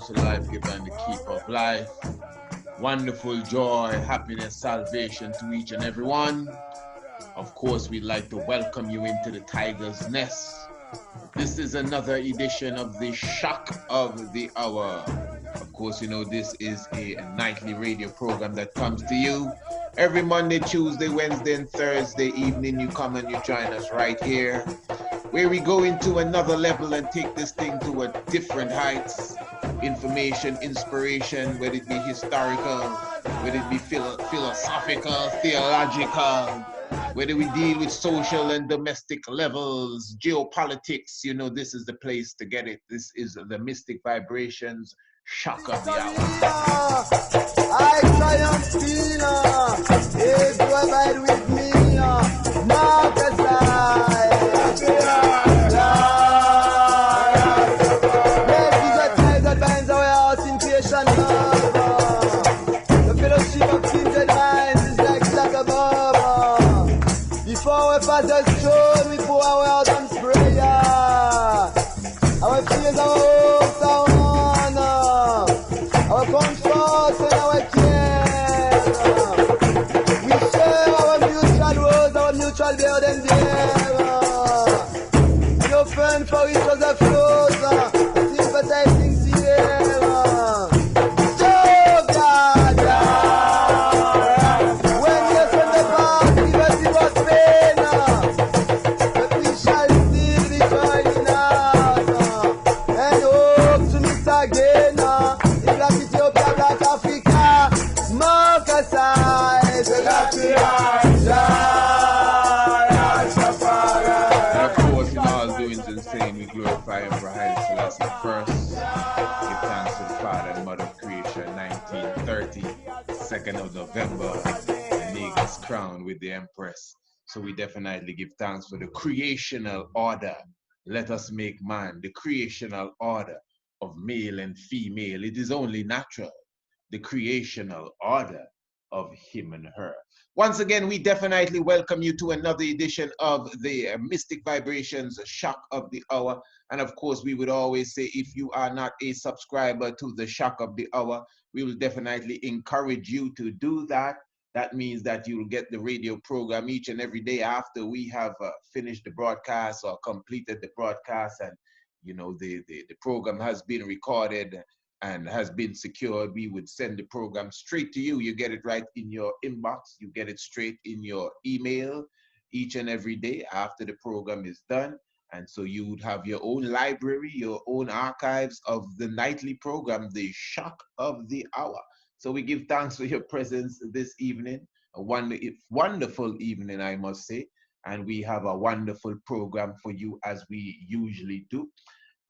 counsel, life giver, and the keeper of life. Wonderful joy, happiness, salvation to each and every one. Of course, we'd like to welcome you into the Tiger's Nest. This is another edition of the Shock of the Hour. Of course, you know, this is a nightly radio program that comes to you every Monday, Tuesday, Wednesday, and Thursday evening. You come and you join us right here, where we go into another level and take this thing to a different heights. Information, inspiration, whether it be historical, whether it be philosophical, theological, whether we deal with social and domestic levels, geopolitics, you know, this is the place to get it. This is the Mystic Vibrations Shock of the Hour. I triumph, if you abide with me, Marcus the fellowship of kindred minds is like above. Before our Father's throne, we pour our Adam's prayer. Our fears, our hopes, our honor, our comfort and our care. We share our mutual woes, our mutual burden there. And open for each other flows, sympathizing tears. We glorify Emperor Haile Selassie I. Give thanks to the Father and Mother of Creation, 1930, 2nd of November, the Negus crowned with the Empress. So we definitely give thanks for the creational order. Let us make man, the creational order of male and female. It is only natural, the creational order of him and her. Once again, we definitely welcome you to another edition of the Mystic Vibrations Shock of the Hour. And of course, we would always say, if you are not a subscriber to the Shock of the Hour, we will definitely encourage you to do that. That means that you will get the radio program each and every day after we have finished the broadcast or completed the broadcast, and you know the program has been recorded and has been secured. We would send the program straight to you. You get it right in your inbox. You get it straight in your email each and every day after the program is done. And so you would have your own library, your own archives of the nightly program, the Shock of the Hour. So we give thanks for your presence this evening, a wonderful evening, I must say. And we have a wonderful program for you as we usually do.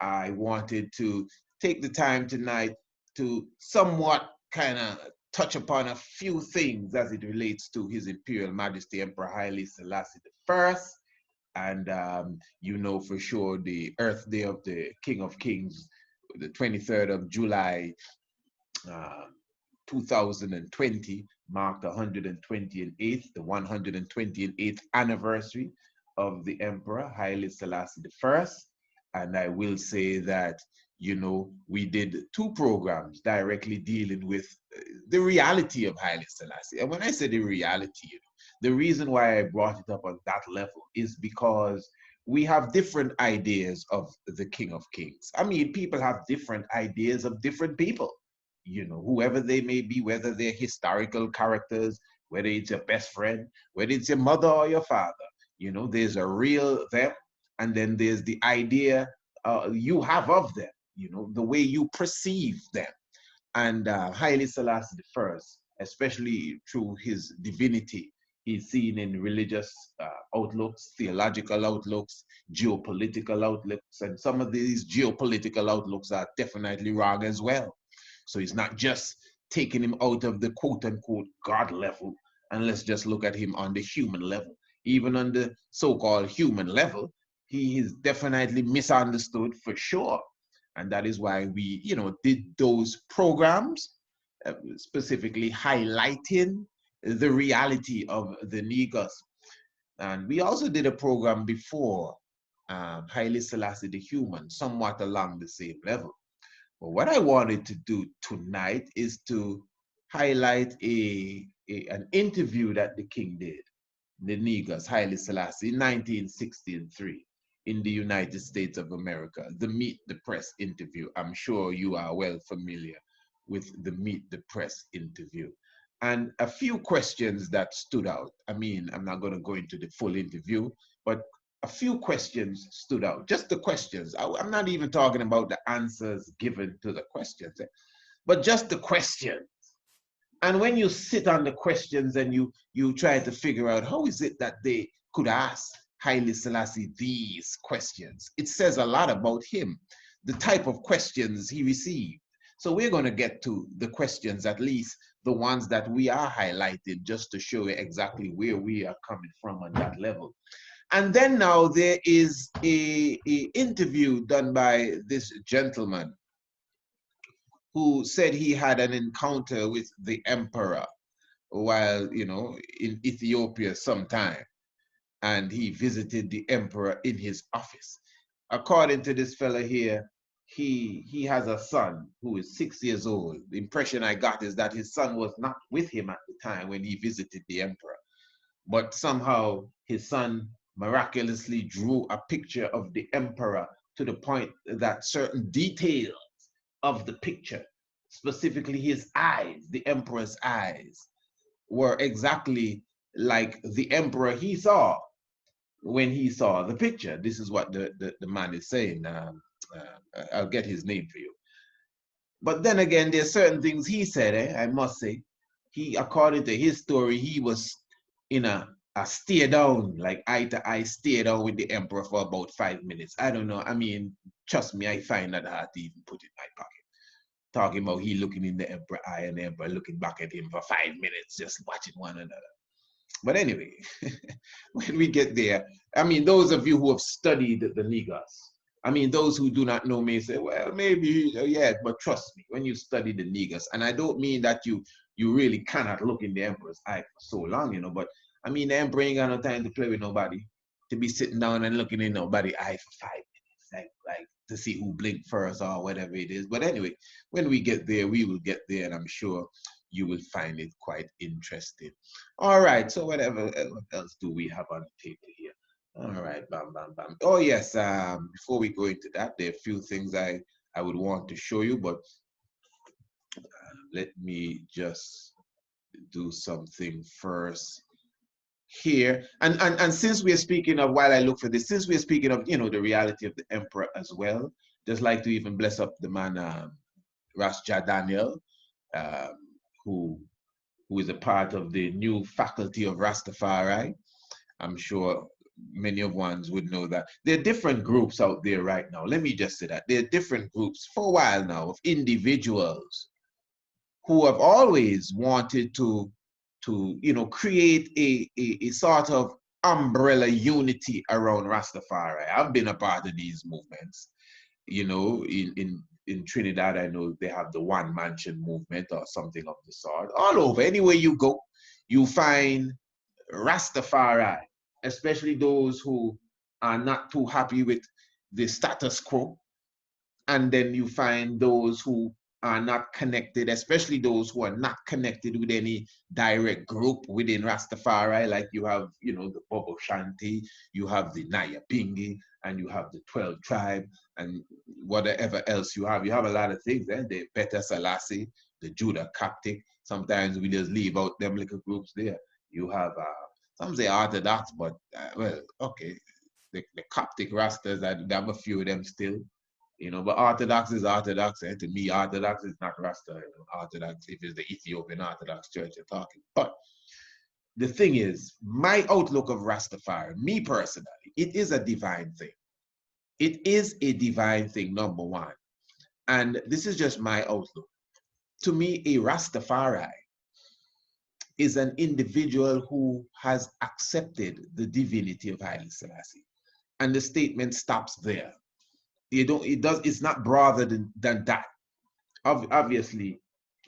I wanted to take the time tonight to somewhat kind of touch upon a few things as it relates to His Imperial Majesty Emperor Haile Selassie I. And you know for sure the Earth Day of the King of Kings, the 23rd of July, 2020, marked the 128th anniversary of the Emperor Haile Selassie I. And I will say that, you know, we did 2 programs directly dealing with the reality of Haile Selassie. And when I say the reality, the reason why I brought it up on that level is because we have different ideas of the King of Kings. I mean, people have different ideas of different people, you know, whoever they may be, whether they're historical characters, whether it's your best friend, whether it's your mother or your father. You know, there's a real them, and then there's the idea you have of them, you know, the way you perceive them. And Haile Selassie I, especially through his divinity, he's seen in religious outlooks, theological outlooks, geopolitical outlooks, and some of these geopolitical outlooks are definitely wrong as well. So it's not just taking him out of the quote-unquote God level, and let's just look at him on the human level. Even on the so-called human level, he is definitely misunderstood for sure. And that is why we, you know, did those programs specifically highlighting the reality of the Negus. And we also did a program before, Haile Selassie the Human, somewhat along the same level. But what I wanted to do tonight is to highlight an interview that the king did, the Negus, Haile Selassie, in 1963 in the United States of America, the Meet the Press interview. I'm sure you are well familiar with the Meet the Press interview. And a few questions that stood out. I mean, I'm not going to go into the full interview, but a few questions stood out. Just the questions. I'm not even talking about the answers given to the questions, but just the question. And when you sit on the questions and you try to figure out how is it that they could ask Haile Selassie these questions, it says a lot about him, the type of questions he received. So we're going to get to the questions, at least the ones that we are highlighting, just to show you exactly where we are coming from on that level. And then now there is a interview done by this gentleman who said he had an encounter with the emperor while, you know, in Ethiopia sometime. And he visited the emperor in his office. According to this fella here, he has a son who is 6 years old. The impression I got is that his son was not with him at the time when he visited the emperor. But somehow his son miraculously drew a picture of the emperor to the point that certain details of the picture, specifically his eyes, the emperor's eyes, were exactly like the emperor he saw when he saw the picture. This is what the man is saying. I'll get his name for you. But then again, there's certain things he said, I must say. He, according to his story, he was in a stare down, like eye to eye stare down with the emperor for about 5 minutes. I don't know. I mean, trust me, I find that hard to even put in my pocket. Talking about he looking in the emperor eye and the emperor looking back at him for 5 minutes, just watching one another. But anyway, when we get there, I mean, those of you who have studied the Negus, I mean, those who do not know may say, well, maybe, yeah, but trust me, when you study the Negus, and I don't mean that you really cannot look in the emperor's eye for so long, you know, but I mean, the emperor ain't got no time to play with nobody, to be sitting down and looking in nobody's eye for 5 minutes, like to see who blinked first or whatever it is. But anyway, when we get there, we will get there, and I'm sure you will find it quite interesting. All right, so what else do we have on the table here? All right, bam, bam, bam. Oh yes, before we go into that, there are a few things I would want to show you, but let me just do something first here. And since we're speaking of, while I look for this, since we're speaking of, you know, the reality of the emperor as well, just like to even bless up the man, Ras Daniel, um, who is a part of the new faculty of Rastafari. I'm sure many of ones would know that. There are different groups out there right now. Let me just say that. There are different groups for a while now of individuals who have always wanted to you know, create a sort of umbrella unity around Rastafari. I've been a part of these movements. You know, in Trinidad, I know they have the One Mansion movement or something of the sort. All over, anywhere you go, you find Rastafari, especially those who are not too happy with the status quo. And then you find those who are not connected, especially those who are not connected with any direct group within Rastafari, like you have, you know, the Bobo Shanti, you have the Naya Bingi, and you have the 12 tribe, and whatever else you have. You have a lot of things, the Beta Selassie, the Judah Coptic. Sometimes we just leave out them little groups there. You have, some say Orthodox, but, well, okay, the Coptic Rastas, I have a few of them still. You know, but Orthodox is Orthodox, and to me, Orthodox is not Rasta. You know, Orthodox, if it's the Ethiopian Orthodox Church you're talking. But the thing is, my outlook of Rastafari, me personally, it is a divine thing. It is a divine thing, number one. And this is just my outlook. To me, a Rastafari is an individual who has accepted the divinity of Haile Selassie. And the statement stops there. It's not broader than that. Obviously,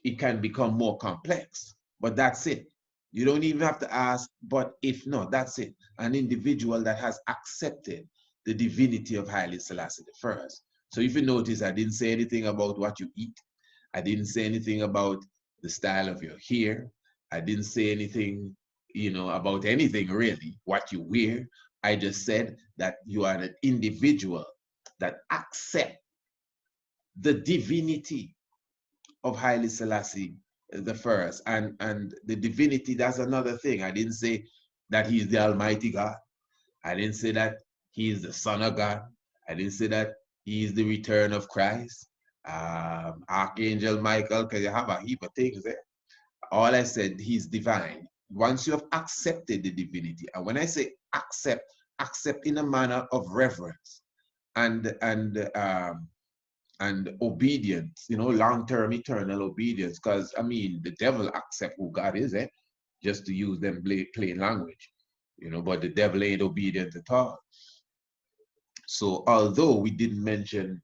it can become more complex, but that's it. You don't even have to ask, but if not, that's it. An individual that has accepted the divinity of Haile Selassie I. So if you notice, I didn't say anything about what you eat. I didn't say anything about the style of your hair. I didn't say anything, about anything really, what you wear. I just said that you are an individual that accept the divinity of Haile Selassie the first. And the divinity, that's another thing. I didn't say that he's the Almighty God. I didn't say that he is the Son of God. I didn't say that he is the return of Christ. Archangel Michael, because you have a heap of things there. All I said, he's divine. Once you have accepted the divinity, and when I say accept, accept in a manner of reverence and obedience, long-term eternal obedience. Because the devil accept who God is, just to use them plain language, but the devil ain't obedient at all. So although we didn't mention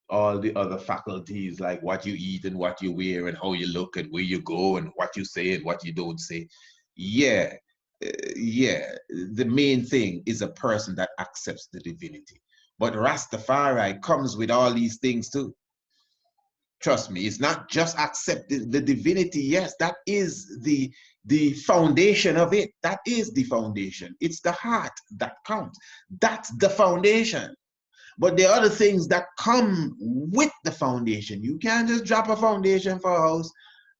all the other faculties, like what you eat and what you wear and how you look and where you go and what you say and what you don't say, the main thing is a person that accepts the divinity. But Rastafari comes with all these things too. Trust me, it's not just accepting the divinity. Yes, that is the foundation of it. That is the foundation. It's the heart that counts. That's the foundation. But there are other things that come with the foundation. You can't just drop a foundation for a house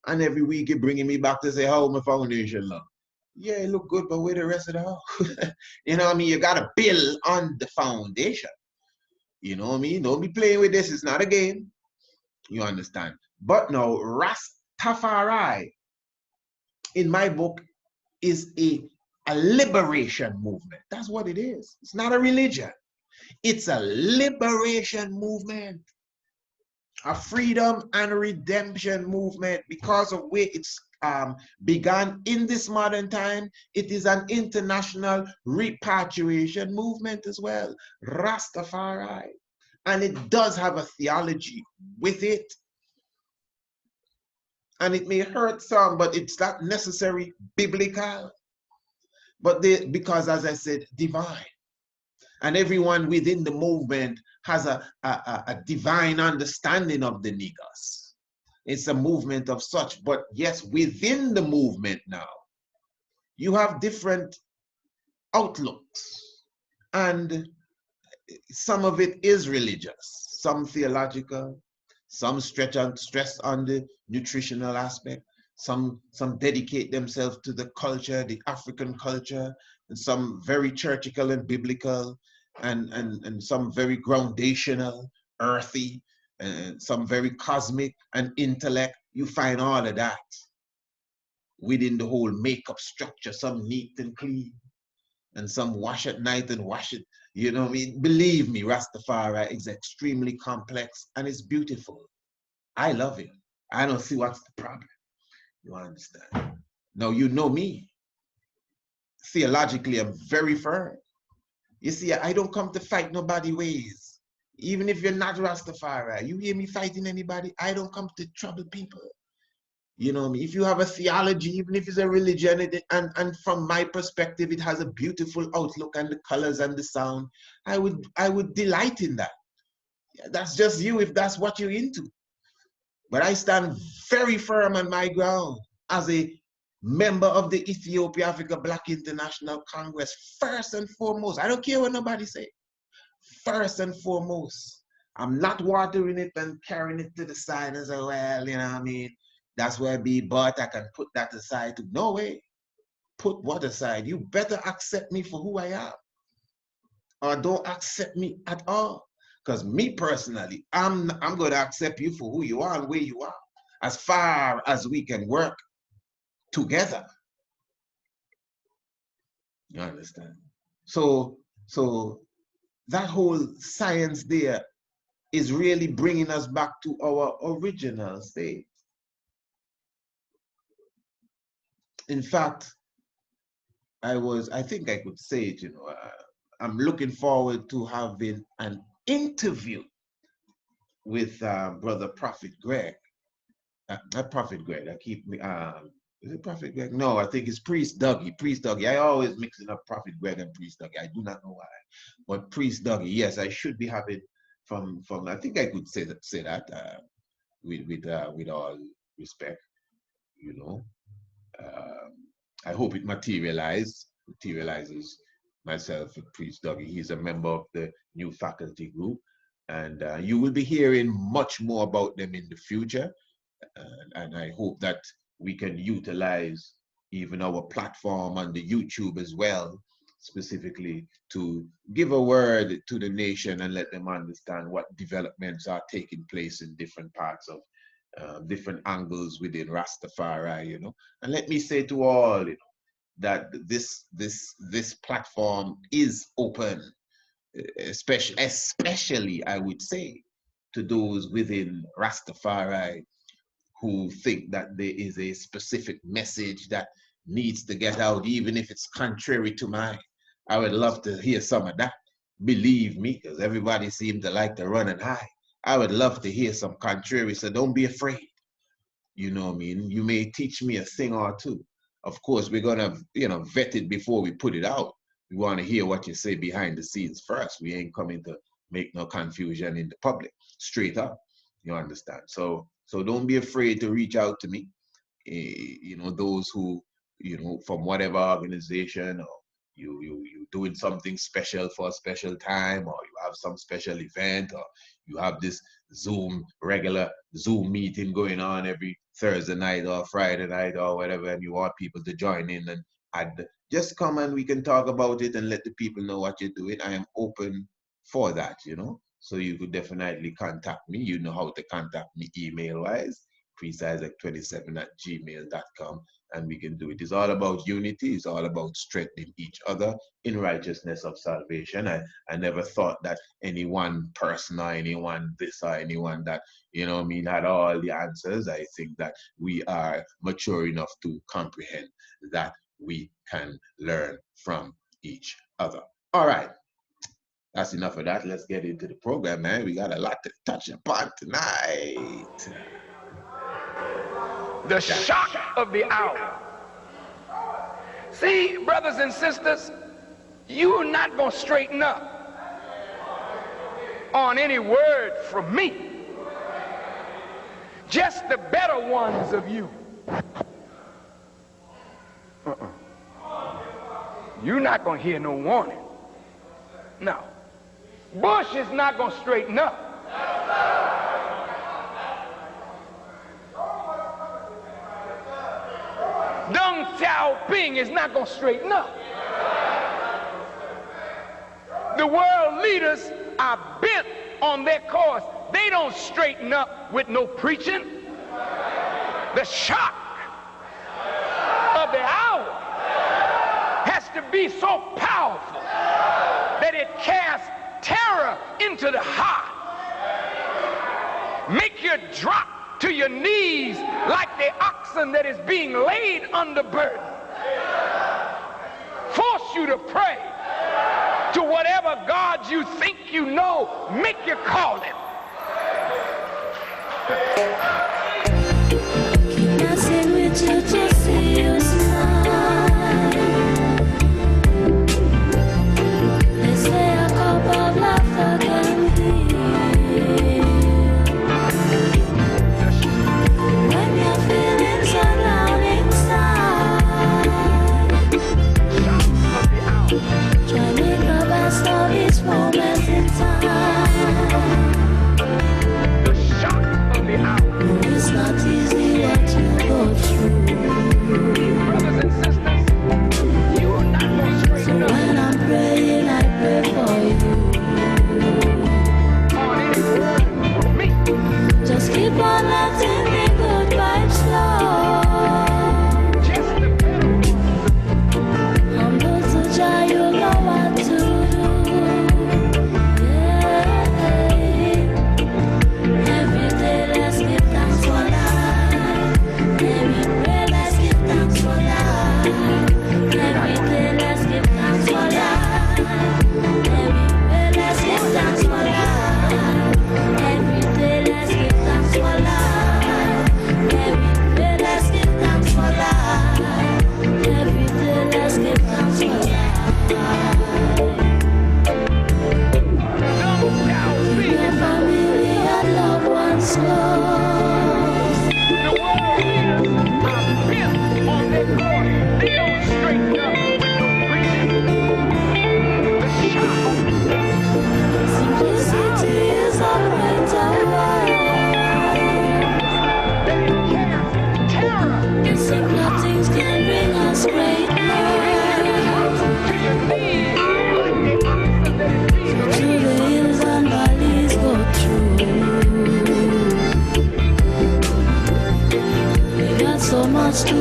and every week you're bringing me back to say, how my foundation look? Yeah, it look good, but where the rest of the house? You got to build on the foundation. Don't be playing with this. It's not a game. You understand? But now, Rastafari, in my book, is a liberation movement. That's what it is. It's not a religion. It's a liberation movement, a freedom and redemption movement. Because of where it's began in this modern time, it is an international repatriation movement as well, Rastafari. And it does have a theology with it. And it may hurt some, but it's not necessarily biblical. But because, as I said, divine. And everyone within the movement has a divine understanding of the niggas. It's a movement of such. But yes, within the movement now, you have different outlooks. And some of it is religious, some theological, some stress on the nutritional aspect, some dedicate themselves to the culture, the African culture, and some very churchical and biblical, and some very groundational, earthy, and some very cosmic and intellect. You find all of that within the whole makeup structure, some neat and clean, and some wash at night and wash it. Believe me, Rastafari is extremely complex and it's beautiful. I love it. I don't see what's the problem. You understand? Now, you know me. Theologically, I'm very firm. You see, I don't come to fight nobody ways. Even if you're not Rastafari, you hear me fighting anybody, I don't come to trouble people. If you have a theology, even if it's a religion, and from my perspective, it has a beautiful outlook and the colors and the sound, I would delight in that. That's just you if that's what you're into. But I stand very firm on my ground as a member of the Ethiopia Africa Black International Congress, first and foremost. I don't care what nobody say. First and foremost, I'm not watering it and carrying it to the side and say, well, that's where I be, but I can put that aside. No way. Put what aside? You better accept me for who I am, or don't accept me at all. Because me personally, I'm going to accept you for who you are and where you are, as far as we can work together. You understand? So that whole science there is really bringing us back to our original state. In fact, I think I could say it, I'm looking forward to having an interview with Brother Prophet Greg. Not Prophet Greg, is it Prophet Greg? No, I think it's Priest Dougie. I always mixing up Prophet Greg and Priest Dougie. I do not know why. But Priest Dougie, yes, I should be having I think I could say that with all respect, you know. Um, I hope it materializes myself with Priest Dougie. He's a member of the new faculty group, and you will be hearing much more about them in the future. And I hope that we can utilize even our platform on the YouTube as well, specifically to give a word to the nation and let them understand what developments are taking place in different parts of different angles within Rastafari, you know. And let me say to all, you know, that this platform is open, especially I would say to those within Rastafari who think that there is a specific message that needs to get out, even if it's contrary to mine. I would love to hear some of that. Believe me, because everybody seems to like to run and hide. I would love to hear some contrary, so don't be afraid. You know what I mean? You may teach me a thing or two. Of course, we're gonna, you know, vet it before we put it out. We want to hear what you say behind the scenes first. We ain't coming to make no confusion in the public. Straight up. You understand? So don't be afraid to reach out to me. You know, those who, you know, from whatever organization, or you doing something special for a special time, or you have some special event, or you have this regular Zoom meeting going on every Thursday night or Friday night or whatever, and you want people to join in and just come and we can talk about it and let the people know what you're doing. I am open for that, you know. So you could definitely contact me. You know how to contact me email-wise, priestisaac27@gmail.com, and we can do it. It's all about unity. It's all about strengthening each other in righteousness of salvation. I never thought that any one person or anyone this or anyone that, you know what I mean, had all the answers. I think that we are mature enough to comprehend that we can learn from each other. All right. That's enough of that. Let's get into the program, man. We got a lot to touch upon tonight. The shock of the hour. See, brothers and sisters, you're not going to straighten up on any word from me. Just the better ones of you. You're not going to hear no warning. No. Bush is not going to straighten up. Deng Xiaoping is not going to straighten up. The world leaders are bent on their course. They don't straighten up with no preaching. The shock of the hour has to be so powerful that it casts terror into the heart. Make you drop to your knees like the oxen that is being laid under burden. Force you to pray to whatever God you think you know. Make you call him. Keep messing with you to see you smile. They say a cup of laughter can heal. When your feelings are down inside, try make the best of each moment in time. The shock of the hour.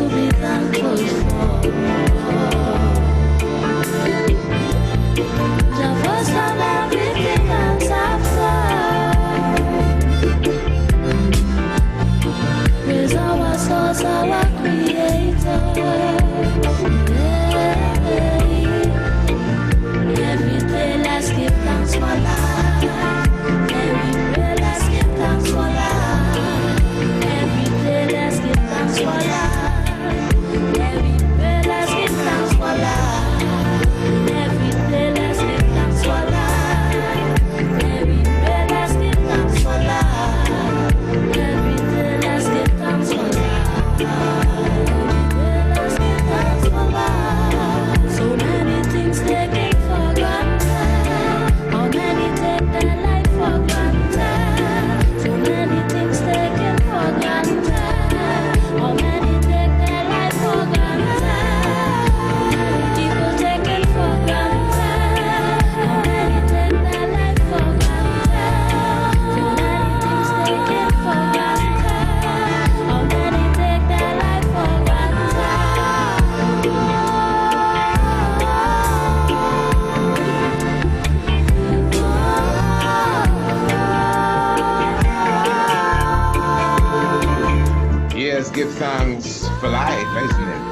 be thankful for. The first of everything comes after. Praise our source, our creator. Every day let's give thanks for life. Every day let's give thanks for life. Every day let's give thanks for life. Every day let's give thanks for life. Every day let's give thanks for life. Every day let's give thanks for life. Every day let's give thanks for life. Every day let's give thanks for life. So many things taken for granted. How many take their life for granted? So many things taken for granted. How many take their life for granted? People taken for granted. How many take their life for granted? So many things taken for granted. How many take their life for Yes, give thanks for life, isn't it?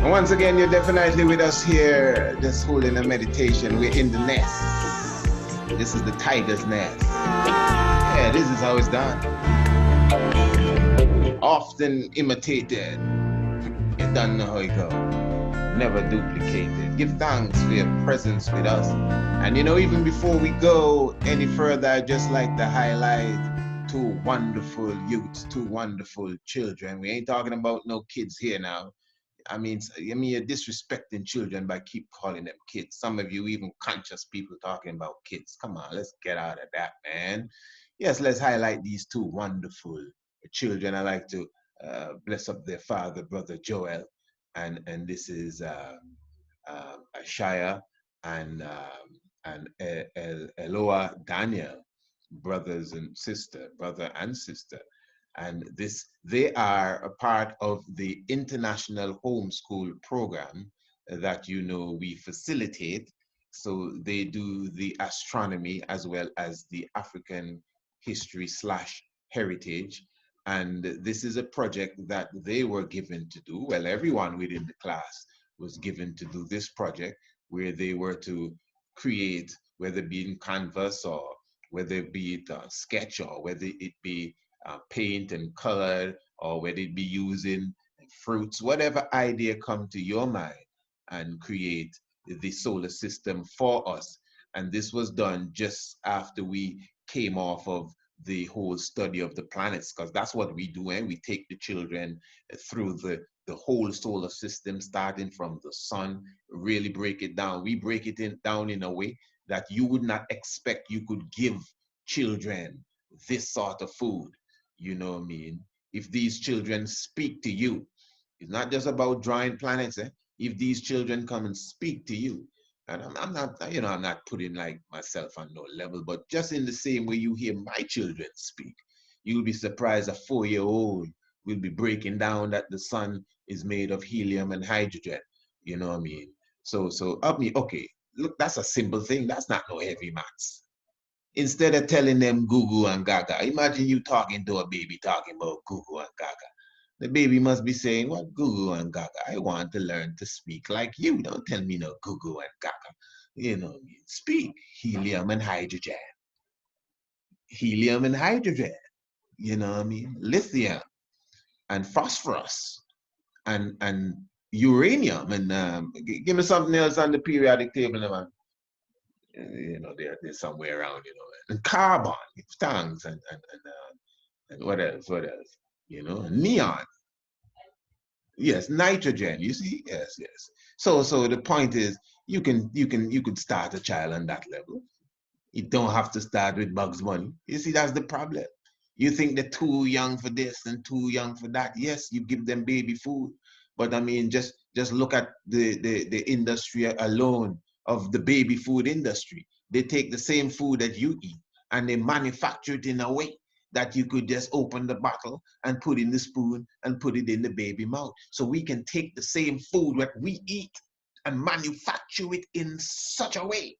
And once again, you're definitely with us here, just holding a meditation. We're in the nest. This is the tiger's nest. Yeah, this is how it's done. Often imitated. You don't know how it goes. Never duplicated. Give thanks for your presence with us. And you know, even before we go any further, I'd just like to highlight two wonderful youths, two wonderful children. We ain't talking about no kids here now. I mean, you're disrespecting children by keep calling them kids. Some of you even conscious people talking about kids. Come on, let's get out of that, man. Yes, let's highlight these two wonderful children. I like to bless up their father, Brother Joel, and this is Ashaya and Eloa Daniel, brothers and sister, brother and sister. And they are a part of the international homeschool program that we facilitate. So they do the astronomy as well as the African history / heritage. And this is a project that they were given to do. Well, everyone within the class was given to do this project, where they were to create, whether it be in canvas or whether it be it sketch or whether it be paint and colored, or whether it be using fruits, whatever idea come to your mind, and create the solar system for us. And this was done just after we came off of the whole study of the planets, because that's what we do, and we take the children through the whole solar system, starting from the sun, really break it down. We break it down in a way that you would not expect you could give children this sort of food. You know what I mean? If these children speak to you, it's not just about drawing planets. If these children come and speak to you, and I'm not, I'm not putting like myself on no level, but just in the same way you hear my children speak, you'll be surprised a 4-year-old will be breaking down that the sun is made of helium and hydrogen. You know what I mean? So okay, look, that's a simple thing. That's not no heavy maths. Instead of telling them goo goo and gaga, imagine you talking to a baby talking about goo goo and gaga. The baby must be saying, what goo goo and gaga? I want to learn to speak like you. Don't tell me no goo goo and gaga. You know, speak helium and hydrogen. Helium and hydrogen. You know what I mean? Lithium and phosphorus and uranium. And give me something else on the periodic table, man. They're somewhere around, and carbon, tongues, and what else? Neon. Yes, nitrogen. You see, yes. So the point is, you could start a child on that level. You don't have to start with Bugs Bunny. You see, that's the problem. You think they're too young for this and too young for that. Yes, you give them baby food, but I mean, just look at the industry alone of the baby food industry. They take the same food that you eat and they manufacture it in a way that you could just open the bottle and put in the spoon and put it in the baby mouth. So we can take the same food that we eat and manufacture it in such a way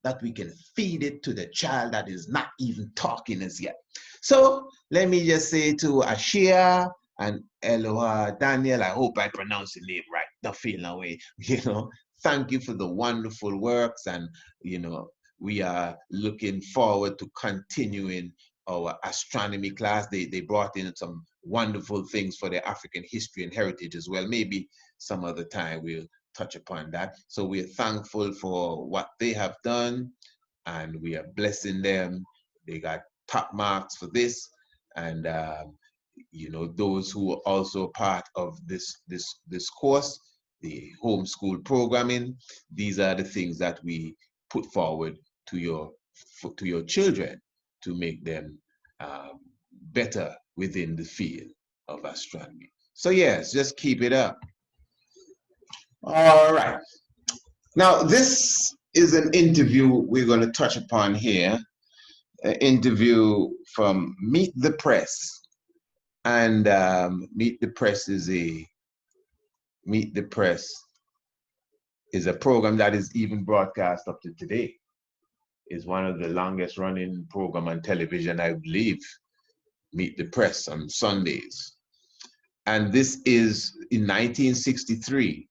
that we can feed it to the child that is not even talking as yet. So let me just say to Ashia and Eloha Daniel, I hope I pronounced the name right, don't feel no way, thank you for the wonderful works, and we are looking forward to continuing our astronomy class. They brought in some wonderful things for the African history and heritage as well. Maybe some other time we'll touch upon that. So we're thankful for what they have done, and we are blessing them. They got top marks for this, and those who are also part of this course, the homeschool programming, these are the things that we put forward to your children to make them better within the field of astronomy. So yes, just keep it up. All right. Now this is an interview we're going to touch upon here, an interview from Meet the Press. And Meet the Press is a program that is even broadcast up to today. Is one of the longest running program on television, I believe. Meet the Press on Sundays. And this is in 1963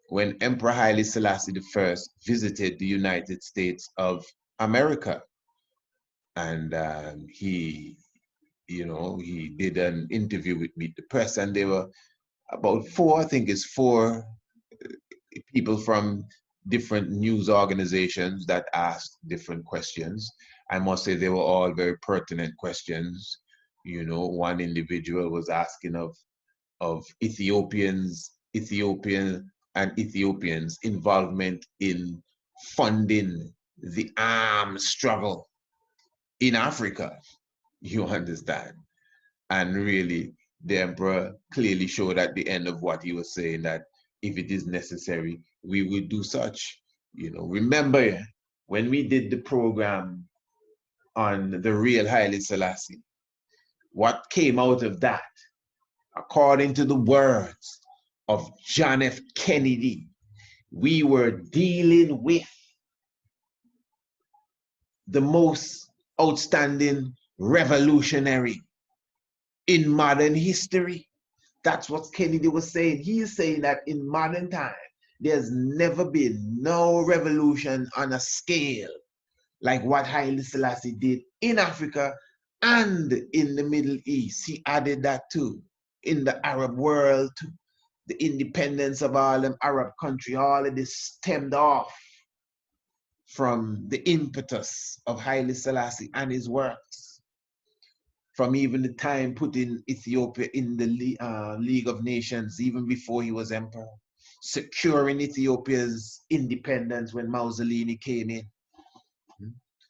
when Emperor Haile Selassie I visited the United States of America. And he did an interview with Meet the Press, and there were about four people from different news organizations that asked different questions. I must say they were all very pertinent questions. One individual was asking of Ethiopians' involvement in funding the armed struggle in Africa. You understand? And really, the emperor clearly showed at the end of what he was saying that if it is necessary, we would do such. Remember when we did the program on the real Haile Selassie, what came out of that, according to the words of John F. Kennedy, we were dealing with the most outstanding revolutionary in modern history. That's what Kennedy was saying. He is saying that in modern time, there's never been no revolution on a scale like what Haile Selassie did in Africa and in the Middle East. He added that too. In the Arab world, the independence of all them Arab countries, all of this stemmed off from the impetus of Haile Selassie and his works. From even the time putting Ethiopia in the League of Nations, even before he was emperor, securing Ethiopia's independence when Mussolini came in,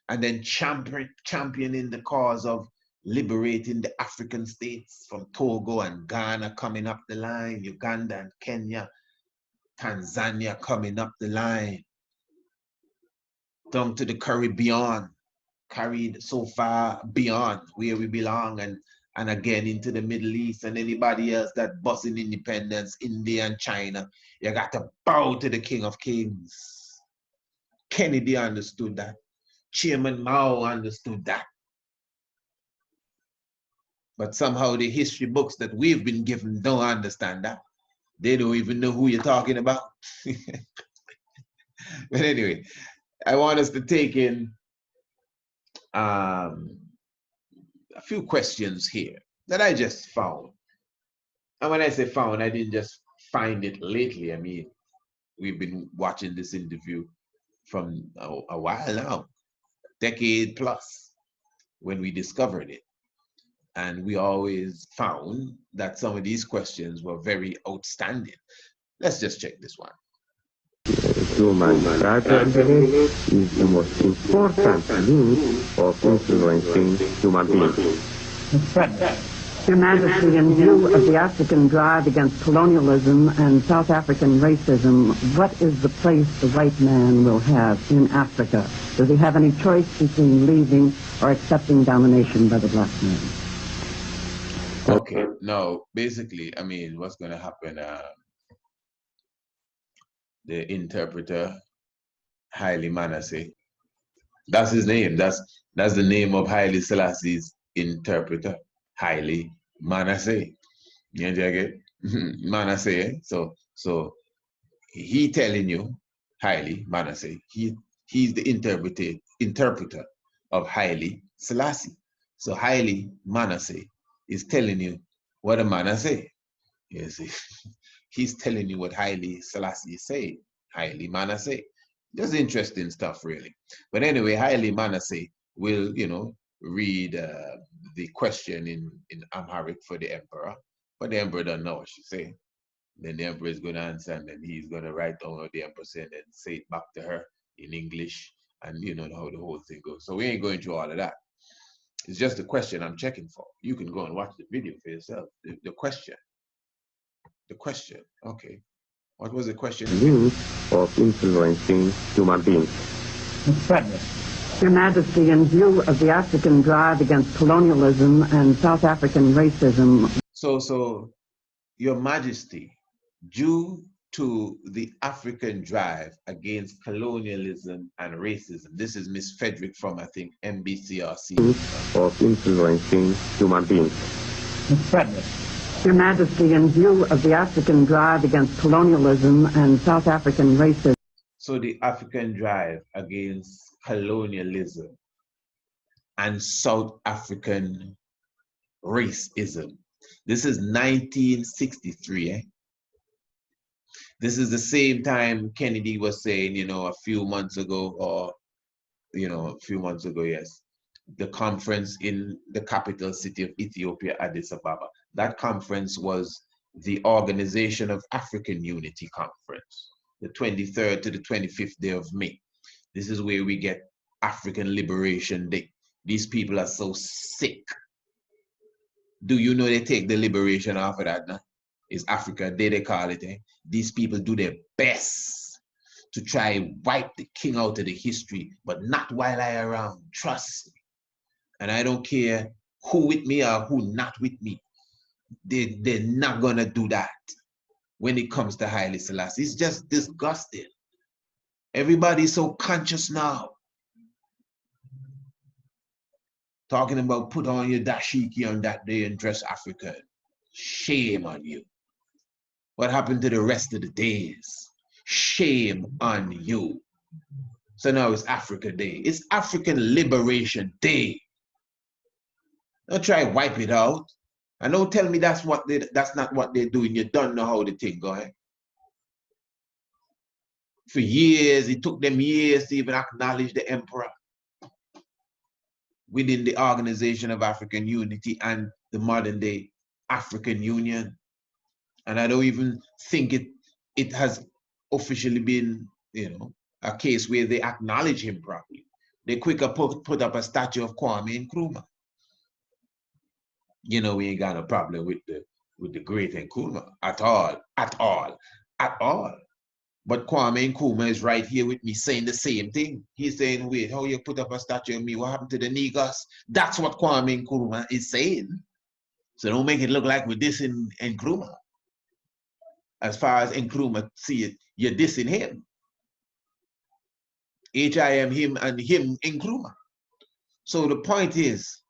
and then championing the cause of liberating the African states from Togo and Ghana coming up the line, Uganda and Kenya, Tanzania coming up the line, down to the Caribbean, carried so far beyond where we belong, and again into the Middle East and anybody else that busting independence, India and China. You got to bow to the King of Kings. Kennedy understood that. Chairman Mao understood that. But somehow the history books that we've been given don't understand that. They don't even know who you're talking about. But anyway, I want us to take in a few questions here that I just found. And when I say found, I didn't just find it lately. I mean, we've been watching this interview from a while now, decade plus, when we discovered it. And we always found that some of these questions were very outstanding. Let's just check this one. Human strategy is the most important means of influencing human beings. Your Majesty, in view of the African drive against colonialism and South African racism, what is the place the white man will have in Africa? Does he have any choice between leaving or accepting domination by the black man? now, basically, I mean, what's going to happen? The interpreter, Haile Manasseh, that's his name. That's the name of Haile Selassie's interpreter, Haile Manasseh. You get it? Manasseh. So he telling you, Haile Manasseh, he's the interpreter of Haile Selassie. So Haile Manasseh is telling you what a Manasseh. You see, he's telling you what Haile Selassie is saying. Haile Manasseh. Just interesting stuff, really. But anyway, Haile Manasseh will, read the question in Amharic for the emperor, but the emperor doesn't know what she's saying. Then the emperor is going to answer, and then he's going to write down what the emperor said and say it back to her in English, and you know how the whole thing goes. So we ain't going through all of that. It's just a question I'm checking for. You can go and watch the video for yourself. The question. The question. Okay. What was the question? Means of influencing human beings. Your Majesty, in view of the African drive against colonialism and South African racism. So, Your Majesty, due to the African drive against colonialism and racism, this is Miss Frederick from, I think, MBCRC. Of influencing human beings. Your Majesty, in view of the African drive against colonialism and South African racism. So the African drive against colonialism and South African racism. This is 1963, eh? This is the same time Kennedy was saying, a few months ago, yes, the conference in the capital city of Ethiopia, Addis Ababa. That conference was the Organization of African Unity Conference, the 23rd to the 25th day of May. This is where we get African Liberation Day. These people are so sick. Do you know they take the liberation off of that now? It's Africa Day, they call it. Eh? These people do their best to try and wipe the king out of the history, but not while I around, trust me. And I don't care who with me or who not with me. They're not gonna do that when it comes to Haile Selassie. It's just disgusting. Everybody's so conscious now. Talking about put on your dashiki on that day and dress African. Shame on you. What happened to the rest of the days? Shame on you. So now it's Africa Day. It's African Liberation Day. Don't try to wipe it out. And don't tell me that's not what they're doing. You don't know how the thing going. For years, it took them years to even acknowledge the emperor within the Organization of African Unity and the modern day African Union. And I don't even think it has officially been, a case where they acknowledge him properly. They quicker put up a statue of Kwame Nkrumah. We ain't got no problem with the great Nkrumah at all. But Kwame Nkrumah is right here with me saying the same thing. He's saying, wait, how you put up a statue of me? What happened to the Negus? That's what Kwame Nkrumah is saying. So don't make it look like we're dissing Nkrumah. As far as Nkrumah see it, you're dissing him. H-I-M, him, and him, Nkrumah. So the point is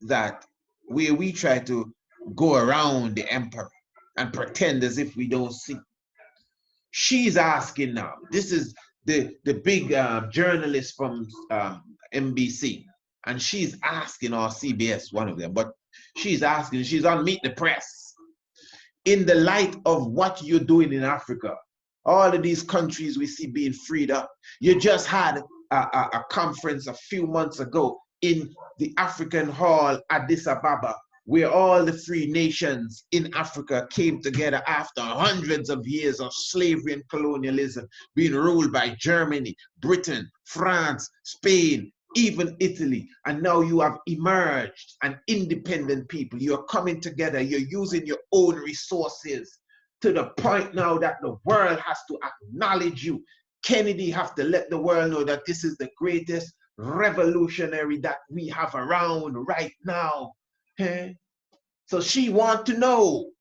that where we try to go around the emperor and pretend as if we don't see. She's asking now. This is the big journalist from NBC, and she's asking, or CBS, one of them, but she's asking, she's on Meet the Press. In the light of what you're doing in Africa, all of these countries we see being freed up. You just had a conference a few months ago in the African Hall, Addis Ababa, where all the free nations in Africa came together after hundreds of years of slavery and colonialism, being ruled by Germany, Britain, France, Spain, even Italy. And now you have emerged an independent people. You're coming together. You're using your own resources to the point now that the world has to acknowledge you. Kennedy have to let the world know that this is the greatest revolutionary that we have around right now. So she wants to know,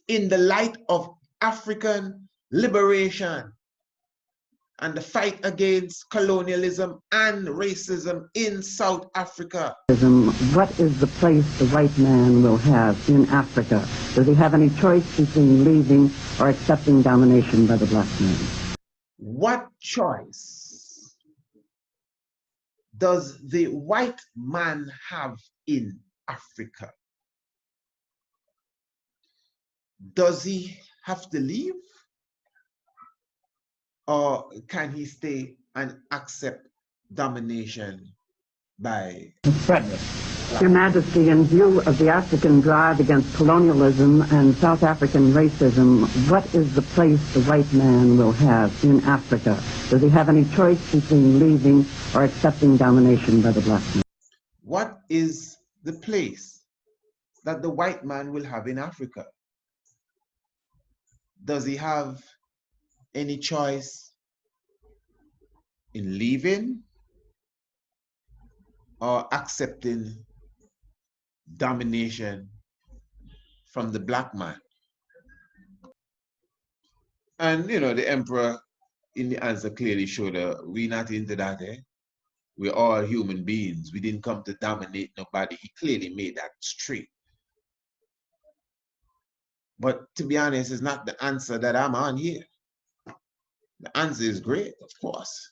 in the light of African liberation and the fight against colonialism and racism in South Africa, what is the place the white man will have in Africa? Does he have any choice between leaving or accepting domination by the black man? what choice does the white man have in Africa? Does he have to leave? Or can he stay and accept domination by Frederick. Your Majesty, in view of the African drive against colonialism and South African racism, what is the place the white man will have in Africa? Does he have any choice between leaving or accepting domination by the black man? What is the place that the white man will have in Africa? Does he have any choice in leaving or accepting domination from the black man? And you know, the emperor in the answer clearly showed we're not into that. We're all human beings. We didn't come to dominate nobody. He clearly made that straight. But to be honest, it's not the answer that I'm on here. The answer is great, of course.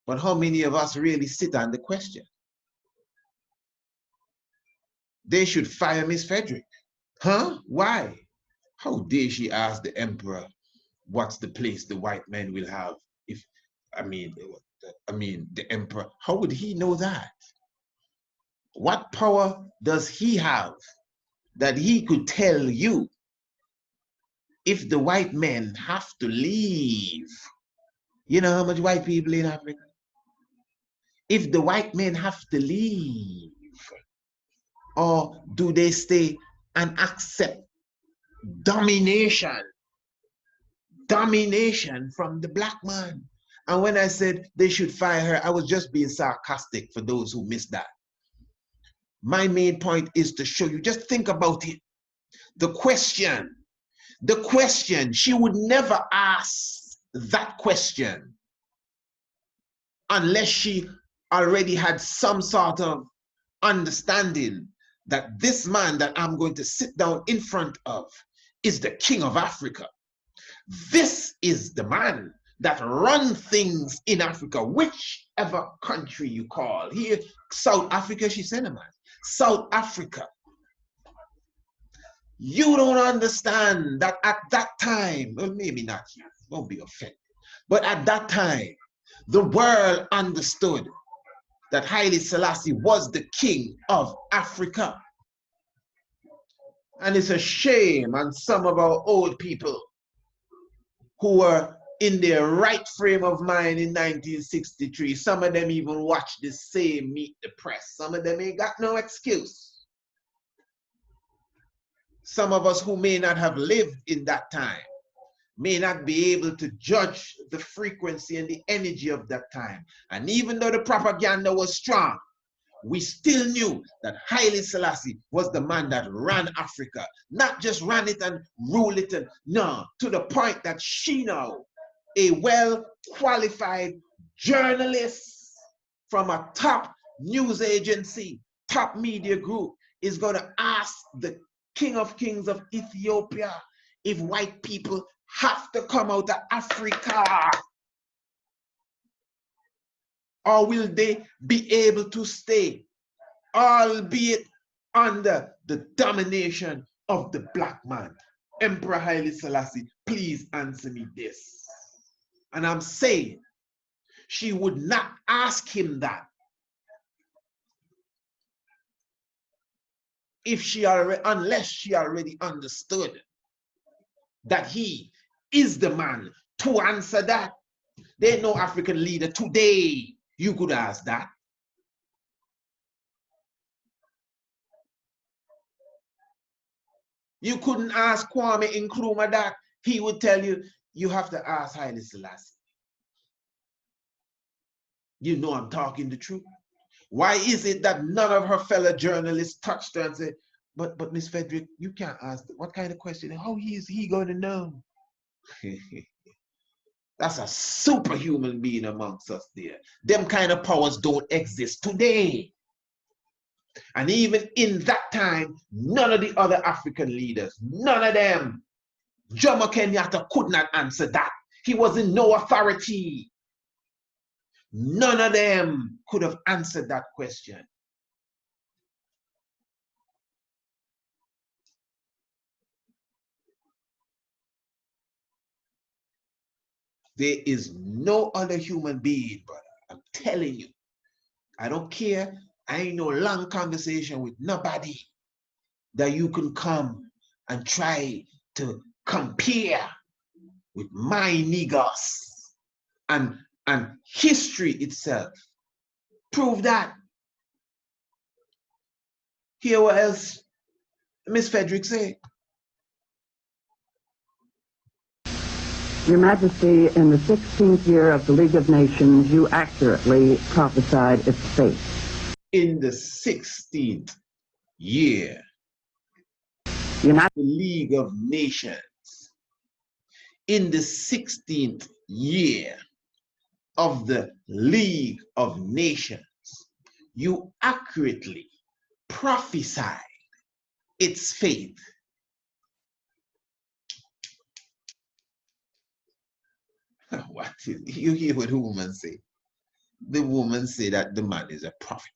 But how many of us really sit on the question? They should fire Miss Frederick. Huh? Why? How dare she ask the emperor what's the place the white men will have? If I mean the emperor, how would he know that? What power does he have that he could tell you if the white men have to leave? You know how much white people in Africa? If the white men have to leave, or do they stay and accept domination from the black man? And when I said they should fire her, I was just being sarcastic for those who missed that. My main point is to show you, just think about it. The question, she would never ask that question unless she already had some sort of understanding that this man that I'm going to sit down in front of is the king of Africa. This is the man that runs things in Africa, whichever country you call. Here, South Africa, she said, man. South Africa. You don't understand that at that time, well, maybe not you, don't be offended, but at that time, the world understood that Haile Selassie was the king of Africa. And it's a shame on some of our old people who were in their right frame of mind in 1963. Some of them even watched the same Meet the Press. Some of them ain't got no excuse. Some of us who may not have lived in that time may not be able to judge the frequency and the energy of that time. And even though the propaganda was strong, we still knew that Haile Selassie was the man that ran Africa. Not just ran it and rule it, and no, to the point that she now, a well-qualified journalist from a top news agency, top media group, is going to ask the King of Kings of Ethiopia if white people have to come out of Africa, or will they be able to stay, albeit under the domination of the black man? Emperor Haile Selassie, please answer me this. And I'm saying she would not ask him that if she already, unless she already understood that he is the man to answer that. There ain't no African leader today you could ask that. You couldn't ask Kwame Nkrumah that. He would tell you, you have to ask Haile Selassie. You know I'm talking the truth. Why is it that none of her fellow journalists touched her and said, But Miss Frederick, you can't ask what kind of question. How is he going to know? That's a superhuman being amongst us there. Them kind of powers don't exist today. And even in that time, none of the other African leaders, none of them, Jomo Kenyatta could not answer that. He was in no authority. None of them could have answered that question. There is no other human being, brother. I'm telling you. I don't care. I ain't no long conversation with nobody that you can come and try to compare with my niggas and history itself. Prove that. Hear what else Miss Frederick say. Your Majesty, in the 16th year of the League of Nations, you accurately prophesied its fate. In the 16th year, The League of Nations, in the 16th year of the League of Nations, you accurately prophesied its fate. What is, you hear what the woman say? The woman say that the man is a prophet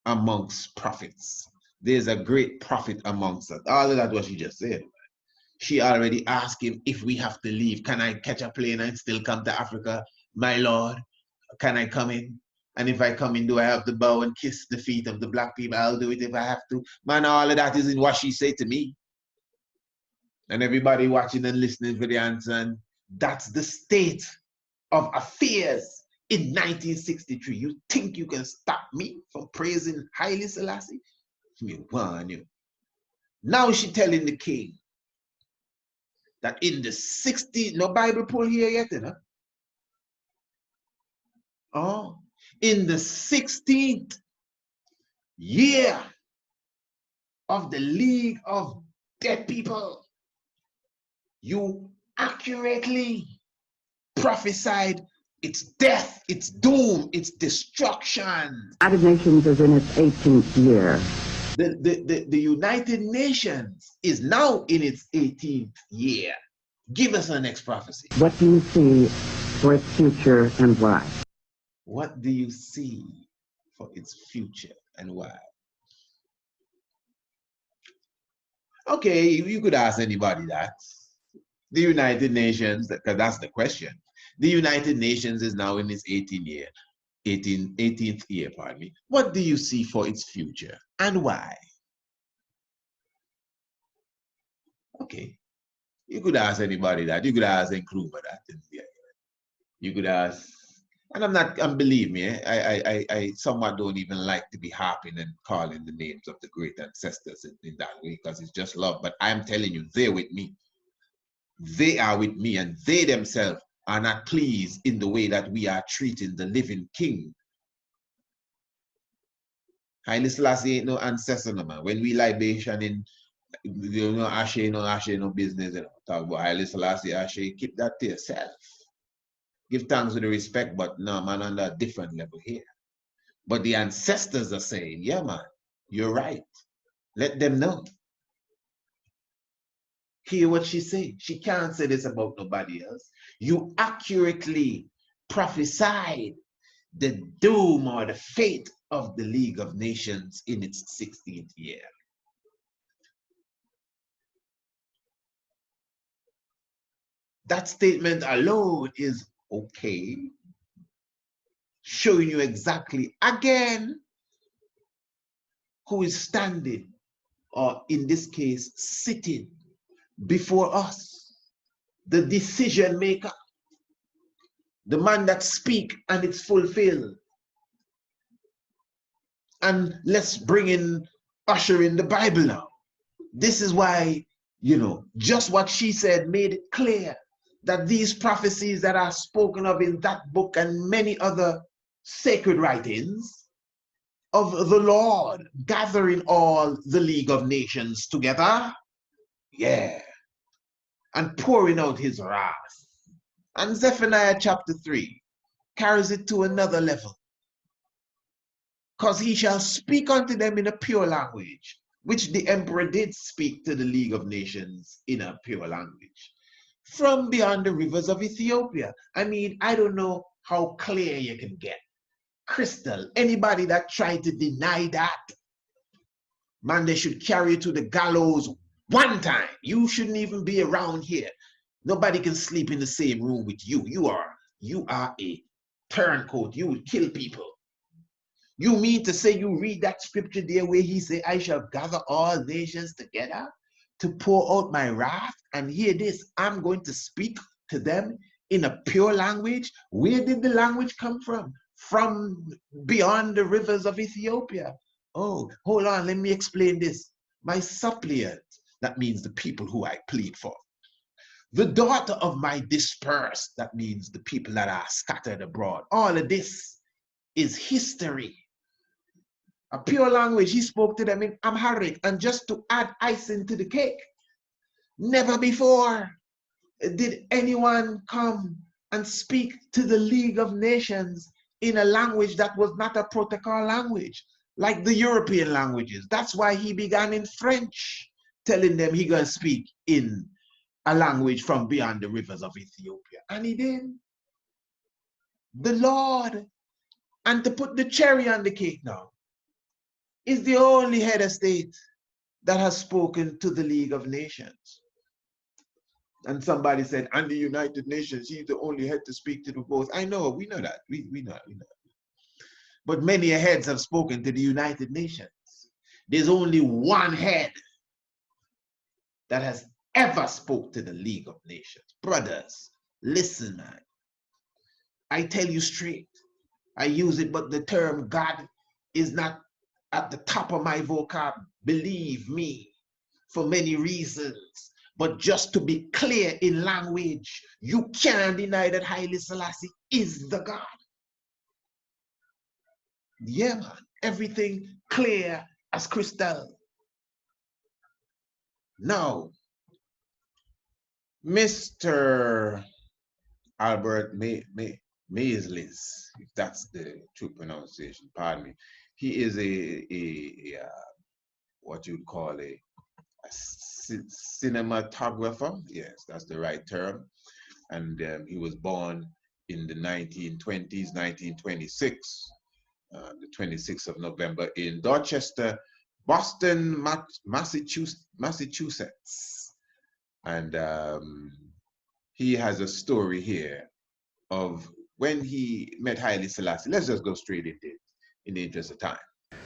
amongst prophets. There's a great prophet amongst us. All of that what she just said. She already asked him, if we have to leave, can I catch a plane and still come to Africa? My Lord, can I come in? And if I come in, do I have to bow and kiss the feet of the black people? I'll do it if I have to. Man, all of that isn't what she said to me. And everybody watching and listening for the answer. And that's the state of affairs in 1963. You think you can stop me from praising Haile Selassie? Me warn you. Now she telling the king that in the 60s, no Bible pull here yet, you know? Oh, in the 16th year of the League of Dead People, you accurately prophesied its death, its doom, its destruction. United Nations is in its 18th year. The United Nations is now in its 18th year. Give us the next prophecy. What do you see for its future and why? What do you see for its future and why? Okay, you could ask anybody that. The United Nations, because that's the question. The United Nations is now in its 18th year, pardon me. What do you see for its future and why? Okay, you could ask anybody that. You could ask Nkrumah that. You could ask, and believe me, I somewhat don't even like to be harping and calling the names of the great ancestors in that way, because it's just love. But I'm telling you, they're with me. They are with me, and they themselves are not pleased in the way that we are treating the living king. Haile Selassie ain't no ancestor, no man. When we libation in, you know, Ashe no business, you know, talk about Haile Selassie, Ashe, keep that to yourself. Give thanks with the respect, but no, man, on a different level here. But the ancestors are saying, yeah, man, you're right. Let them know. Hear what she said. She can't say this about nobody else. You accurately prophesied the doom or the fate of the League of Nations in its 16th year. That statement alone is okay, showing you exactly, again, who is standing, or in this case, sitting before us, the decision maker, the man that speak and it's fulfilled. And let's bring in, usher in the Bible now. This is why, you know, just what she said made it clear that these prophecies that are spoken of in that book and many other sacred writings of the Lord gathering all the League of Nations together. Yeah. And pouring out his wrath. And Zephaniah chapter 3 carries it to another level. Because he shall speak unto them in a pure language, which the emperor did speak to the League of Nations in a pure language. From beyond the rivers of Ethiopia. I mean, I don't know how clear you can get. Crystal, anybody that tried to deny that, man, they should carry you to the gallows one time. You shouldn't even be around here. Nobody can sleep in the same room with you. You are a turncoat. You will kill people. You mean to say you read that scripture there where he said, I shall gather all nations together to pour out my wrath? And hear this, I'm going to speak to them in a pure language. Where did the language come from? From beyond the rivers of Ethiopia. Oh, hold on, let me explain this. My suppliant, that means the people who I plead for. The daughter of my dispersed, that means the people that are scattered abroad. All of this is history. A pure language, he spoke to them in Amharic. And just to add icing to the cake, never before did anyone come and speak to the League of Nations in a language that was not a protocol language, like the European languages. That's why he began in French, telling them he gonna speak in a language from beyond the rivers of Ethiopia. And he did. The Lord, and to put the cherry on the cake now, is the only head of state that has spoken to the League of Nations. And somebody said, and the United Nations, he's the only head to speak to the both. I know, we know that. We know. But many heads have spoken to the United Nations. There's only one head that has ever spoke to the League of Nations. Brothers, listen, man. I tell you straight. I use it, but the term God is not at the top of my vocab. Believe me, for many reasons. But just to be clear in language, you can't deny that Haile Selassie is the God. Yeah, man. Everything clear as crystal. Now, Mr. Albert Maisles, if that's the true pronunciation, pardon me. He is a what you'd call a cinematographer. Yes, that's the right term. And he was born in the 1920s, 1926, the 26th of November in Dorchester, Boston, Massachusetts. And he has a story here of when he met Haile Selassie. Let's just go straight into it in the interest of time.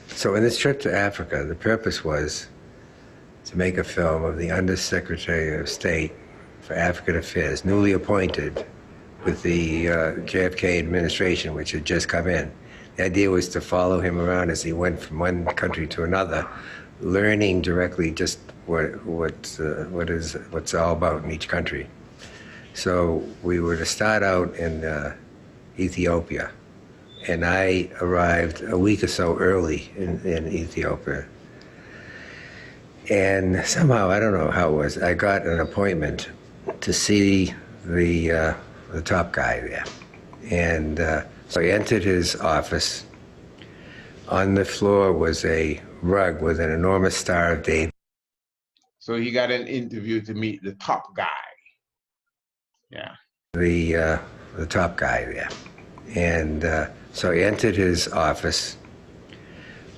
So in this trip to Africa, the purpose was to make a film of the Undersecretary of State for African Affairs, newly appointed with the JFK administration, which had just come in. The idea was to follow him around as he went from one country to another, learning directly just what's all about in each country. So we were to start out in Ethiopia, and I arrived a week or so early in Ethiopia. And somehow, I don't know how it was, I got an appointment to see the top guy there. And so I entered his office. On the floor was a rug with an enormous Star of David. So he got an interview to meet the top guy. Yeah. The top guy there. And so I entered his office.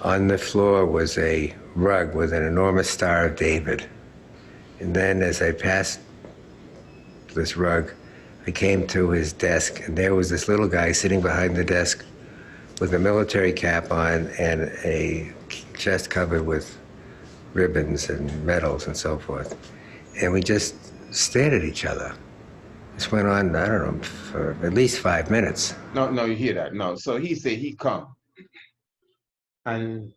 On the floor was a rug with an enormous Star of David. And then as I passed this rug, I came to his desk, and there was this little guy sitting behind the desk with a military cap on and a chest covered with ribbons and medals and so forth. And we just stared at each other. This went on, I don't know, for at least 5 minutes. No, you hear that? No. So he said he come and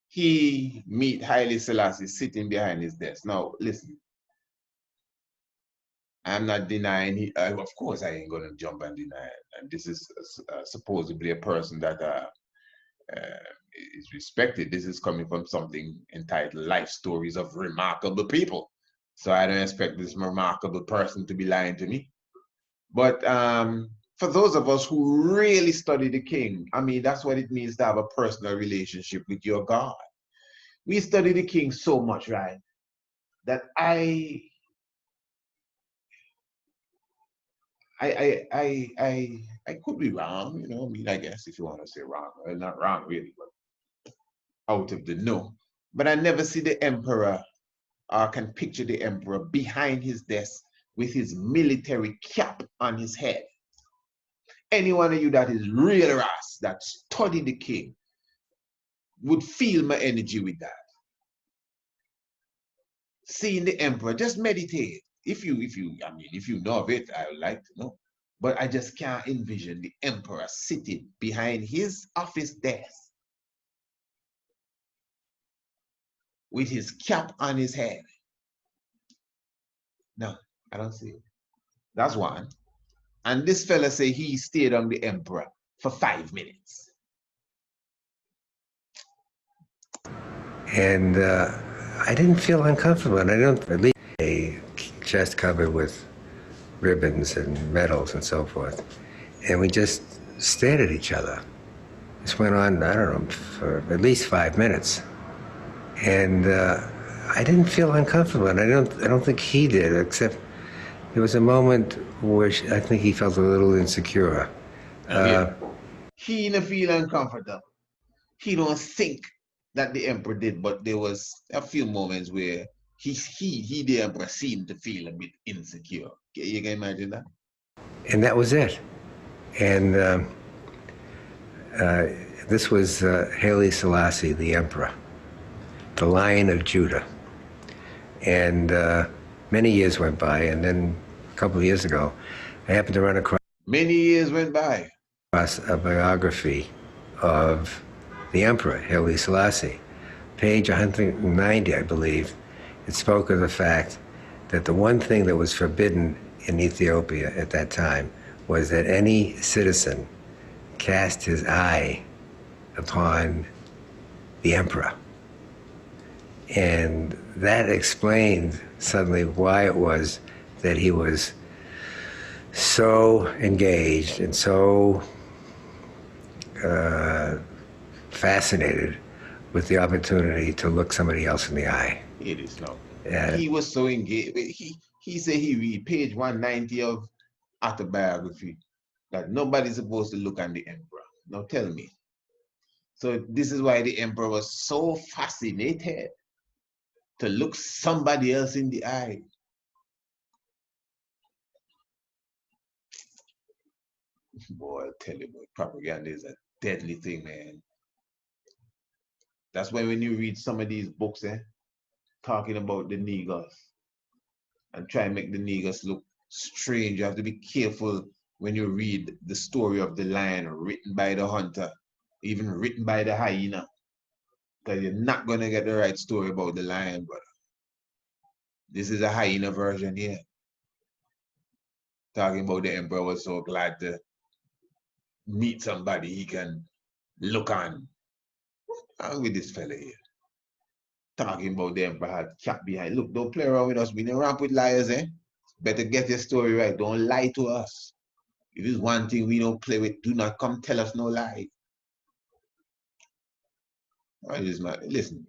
he meet Haile Selassie sitting behind his desk. Now, listen. I'm not denying, of course I ain't gonna jump and deny it. And this is supposedly a person that is respected. This is coming from something entitled Life Stories of Remarkable People. So I don't expect this remarkable person to be lying to me. But for those of us who really study the King, I mean, that's what it means to have a personal relationship with your God. We study the King so much, right, that I could be wrong, you know. I mean, I guess if you want to say wrong, well, not wrong really, but out of the know. But I never see the emperor, or can picture the emperor behind his desk with his military cap on his head. Any one of you that is real ras, that study the King, would feel my energy with that. Seeing the emperor, just meditate. If you know of it, I would like to know. But I just can't envision the emperor sitting behind his office desk with his cap on his head. No, I don't see it. That's one. And this fella say he stayed on the emperor for 5 minutes. And I didn't feel uncomfortable, and I don't, at least a chest covered with ribbons and medals and so forth. And we just stared at each other. This went on, I don't know, for at least 5 minutes. And I didn't feel uncomfortable, and I don't think he did, except there was a moment where I think he felt a little insecure. He didn't feel uncomfortable. He don't think that the emperor did, but there was a few moments where he the emperor seemed to feel a bit insecure. You can imagine that? And that was it. And this was Haile Selassie, the emperor, the Lion of Judah. And many years went by, and then a couple of years ago, I happened to run across a biography of the emperor, Haile Selassie. Page 190, I believe, it spoke of the fact that the one thing that was forbidden in Ethiopia at that time was that any citizen cast his eye upon the emperor. And that explained suddenly why it was that he was so engaged and so fascinated with the opportunity to look somebody else in the eye. It is no. He was so engaged. He said he read page 190 of autobiography that nobody's supposed to look on the emperor. Now tell me. So this is why the emperor was so fascinated to look somebody else in the eye. Boy, I'll tell you, boy, propaganda is a deadly thing, man. That's why when you read some of these books, talking about the niggers and try and make the niggers look strange, you have to be careful when you read the story of the lion written by the hunter, even written by the hyena, because you're not going to get the right story about the lion, brother. This is a hyena version here. Talking about the emperor was so glad to meet somebody he can look on. What's wrong with this fella here? Talking about the emperor had cap behind. Look, don't play around with us. We don't ramp with liars, eh? Better get your story right. Don't lie to us. If it's one thing we don't play with, do not come tell us no lie. Listen.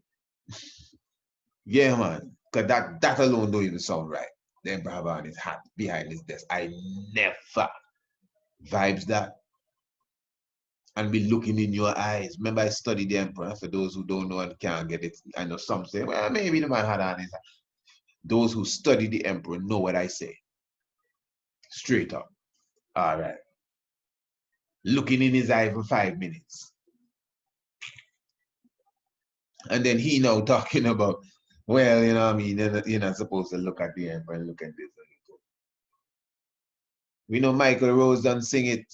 Yeah, man. Because that alone don't even sound right. The emperor have on his hat behind his desk. I never vibes that. And be looking in your eyes. Remember, I studied the emperor. For those who don't know and can't get it, I know some say, well, maybe the man had on his hat. Those who study the emperor know what I say. Straight up. All right. Looking in his eye for 5 minutes. And then he now talking about, well, you know what I mean, you're not supposed to look at the emperor and look at this. We know Michael Rose done sing it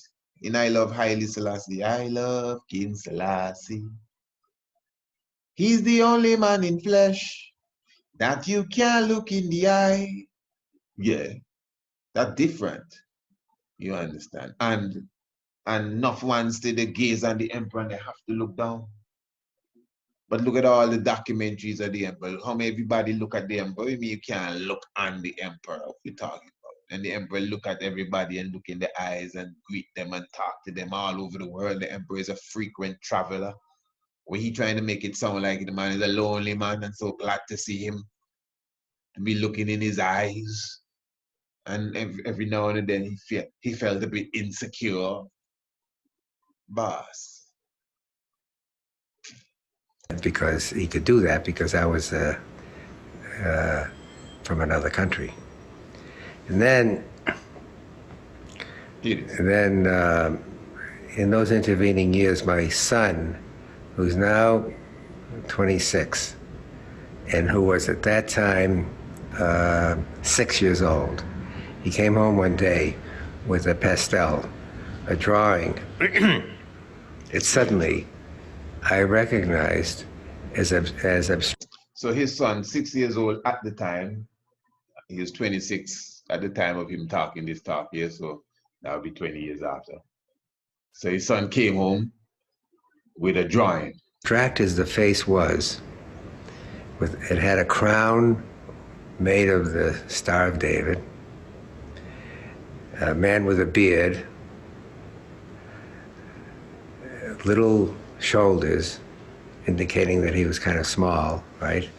in I Love Haile Selassie. I love King Selassie. He's the only man in flesh that you can't look in the eye. Yeah, that's different. You understand? And And enough ones to the gaze on the emperor and they have to look down. But look at all the documentaries of the emperor. How many everybody look at the emperor? You mean you can't look on the emperor? What we talking about? And the emperor look at everybody and look in the eyes and greet them and talk to them all over the world. The emperor is a frequent traveler. Where he trying to make it sound like the man is a lonely man and so glad to see him. To be looking in his eyes. And every now and then he felt a bit insecure. Boss. Because he could do that because I was from another country. And then in those intervening years, my son, who's now 26, and who was at that time 6 years old, he came home one day with a pastel, a drawing. It suddenly I recognized as abstract. So his son, 6 years old at the time, he was 26 at the time of him talking this talk here, so that would be 20 years after. So his son came home with a drawing. Abstract as the face was, it had a crown made of the Star of David, a man with a beard, little shoulders, indicating that he was kind of small, right,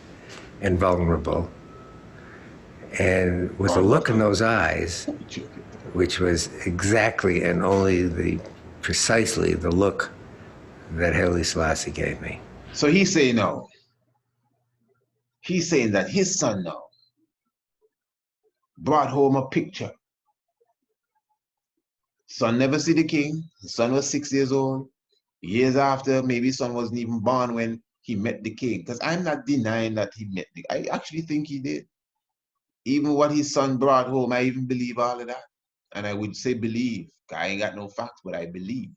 and vulnerable, and with a look in those eyes, which was exactly and only precisely the look that Haile Selassie gave me. So he's saying now, he's saying that his son now brought home a picture. Son never see the king. The son was 6 years old. Years after, maybe son wasn't even born when he met the king. Because I'm not denying that he met the king. I actually think he did. Even what his son brought home, I even believe all of that. And I would say believe. I ain't got no facts, but I believe.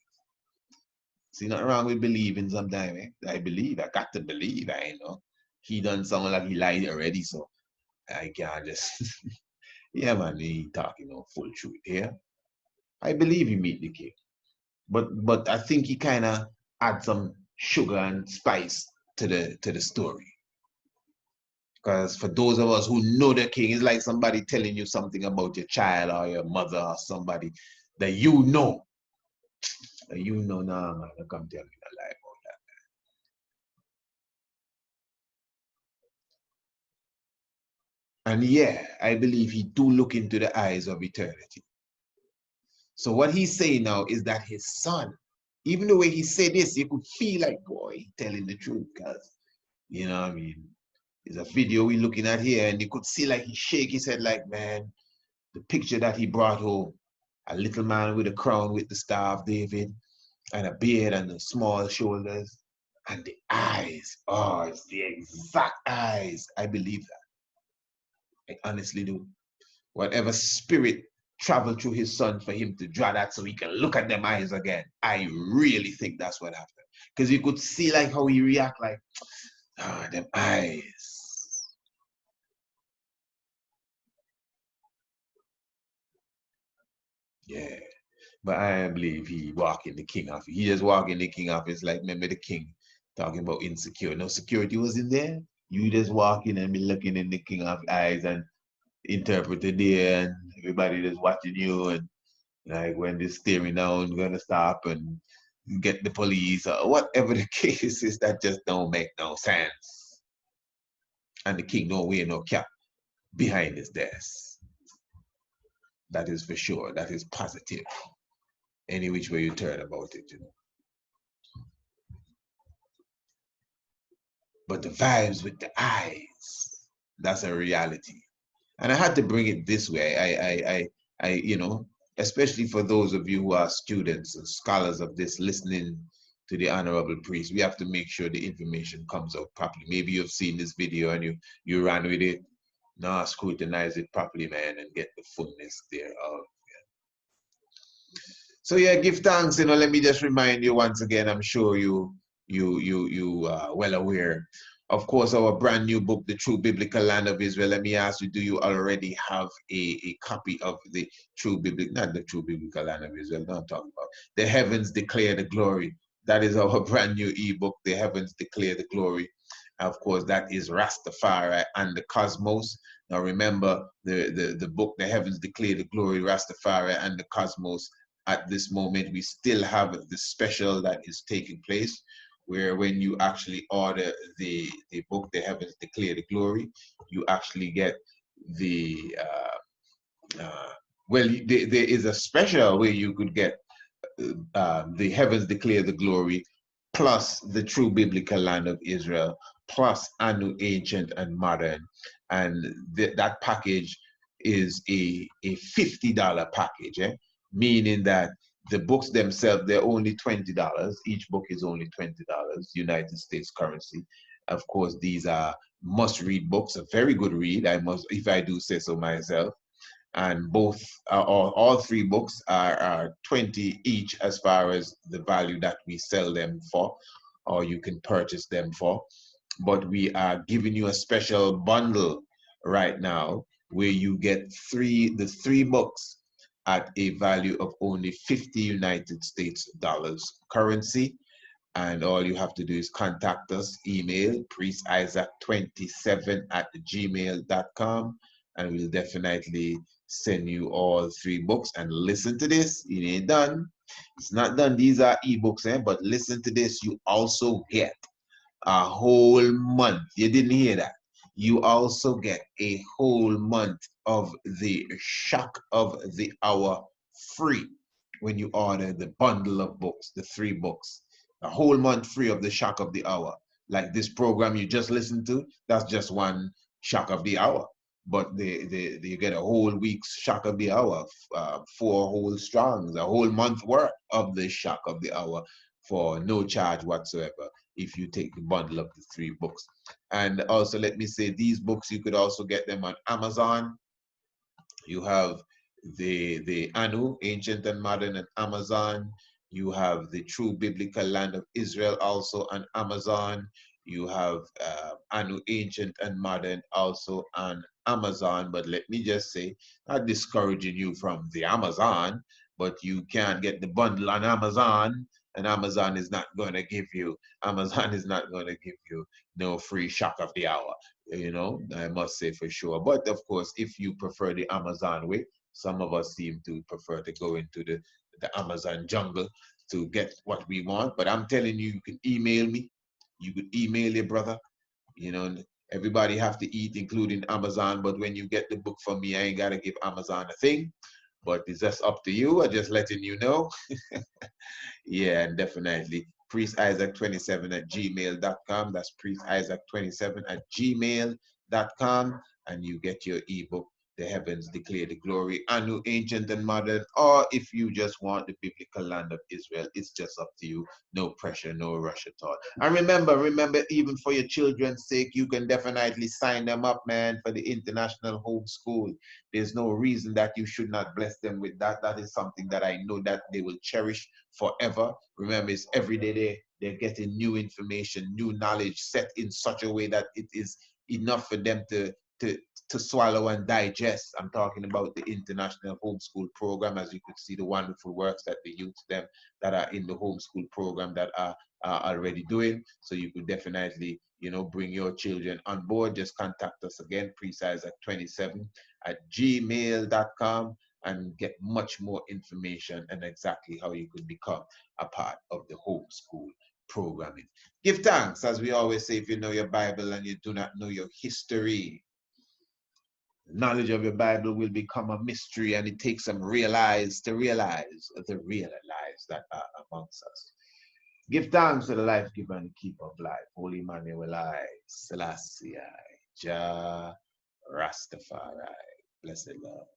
See, nothing wrong with believing sometimes. Eh? I believe. I got to believe. I ain't know. He done something like he lied already, so I can't just... Yeah, man, he talking no full truth here. I believe he meet the king. But I think he kind of add some sugar and spice to the story. Because for those of us who know the king, it's like somebody telling you something about your child or your mother or somebody that you know. You know, nah, man, I come tell me a lie about that, man. And yeah, I believe he do look into the eyes of eternity. So what he's saying now is that his son, even the way he said this, you could feel like, boy, he's telling the truth, because, you know what I mean? There's a video we're looking at here, and you could see like he shake his head like, man, the picture that he brought home, a little man with a crown with the Star of David, and a beard and the small shoulders, and the eyes, oh, it's the exact eyes. I believe that. I honestly do. Whatever spirit traveled through his son for him to draw that so he can look at them eyes again, I really think that's what happened. Because you could see like how he react, like, oh, them eyes. Yeah. But I believe he walk in the king office. He just walk in the king office like, remember the king talking about insecure. No security was in there. You just walk in and be looking in the king of eyes and interpret it there, and everybody just watching you, and like when they're staring down, gonna stop and get the police or whatever the case is, that just don't make no sense. And the king don't wear no cap behind his desk. That is for sure. That is positive. Any which way you turn about it, you know. But the vibes with the eyes, that's a reality. And I had to bring it this way. I you know, especially for those of you who are students and scholars of this listening to the honorable priest, we have to make sure the information comes out properly. Maybe you've seen this video and you ran with it. Now scrutinize it properly, man, and get the fullness thereof. So yeah, give thanks. You know, let me just remind you once again. I'm sure you are well aware Of course, our brand new book, The True Biblical Land of Israel. Let me ask you, do you already have a copy of the True Biblical, not the True Biblical Land of Israel, no, I'm talking about The Heavens Declare the Glory. That is our brand new ebook, The Heavens Declare the Glory. Of course, that is Rastafari and the Cosmos. Now remember, the book, The Heavens Declare the Glory, Rastafari and the Cosmos. At this moment, we still have the special that is taking place, where when you actually order the book, The Heavens Declare the Glory, you actually get the, there is a special where you could get The Heavens Declare the Glory, plus The True Biblical Land of Israel, plus Anu Ancient and Modern. And that package is a $50 package, meaning that the books themselves, they're only $20. Each book is only $20, United States currency. Of course, these are must-read books, a very good read, I must, if I do say so myself. And both, all three books are 20 each as far as the value that we sell them for, or you can purchase them for. But we are giving you a special bundle right now where you get the three books at a value of only 50 United States dollars currency. And all you have to do is contact us, email priestisaac27@gmail.com, and we'll definitely send you all three books. And listen to this, it ain't done. It's not done. These are ebooks, but listen to this. You also get a whole month. You didn't hear that. You also get a whole month of the Shock of the Hour free when you order the bundle of books, the three books. A whole month free of the Shock of the Hour. Like this program you just listened to, that's just one Shock of the Hour. But you get a whole week's Shock of the Hour, 4 whole strongs, a whole month worth of the Shock of the Hour for no charge whatsoever if you take the bundle of the three books. And also, let me say, these books, you could also get them on Amazon. You have the Anu, Ancient and Modern, on Amazon. You have the True Biblical Land of Israel also on Amazon. You have Anu, Ancient and Modern also on Amazon. But let me just say, not discouraging you from the Amazon, but you can't get the bundle on Amazon, and Amazon is not going to give you no free Shock of the Hour, I must say for sure. But of course, if you prefer the Amazon way, some of us seem to prefer to go into the Amazon jungle to get what we want. But I'm telling you, you can email me. You could email your brother. Everybody have to eat, including Amazon. But when you get the book from me, I ain't got to give Amazon a thing. But it's just up to you. I'm just letting you know. Yeah, definitely. priestisaac27@gmail.com. That's priestisaac27@gmail.com. And you get your ebook, The Heavens Declare the Glory, Anu, Ancient and Modern. Or if you just want the Biblical Land of Israel, it's just up to you. No pressure, no rush at all. And remember, even for your children's sake, you can definitely sign them up, man, for the International Homeschool. There's no reason that you should not bless them with that. That is something that I know that they will cherish forever. Remember, it's every day they're getting new information, new knowledge set in such a way that it is enough for them to swallow and digest. I'm talking about the International Homeschool Program. As you could see, the wonderful works that the youth them that are in the homeschool program that are already doing. So you could definitely, bring your children on board. Just contact us again, priestisaac27@gmail.com, and get much more information and exactly how you could become a part of the homeschool programming. Give thanks, as we always say, if you know your Bible and you do not know your history. Knowledge of your Bible will become a mystery, and it takes some realize the real lies that are amongst us. Give thanks to the life giver and keeper of life, Holy Emmanuel, Haile Selassie'S, Jah Rastafari. Blessed love.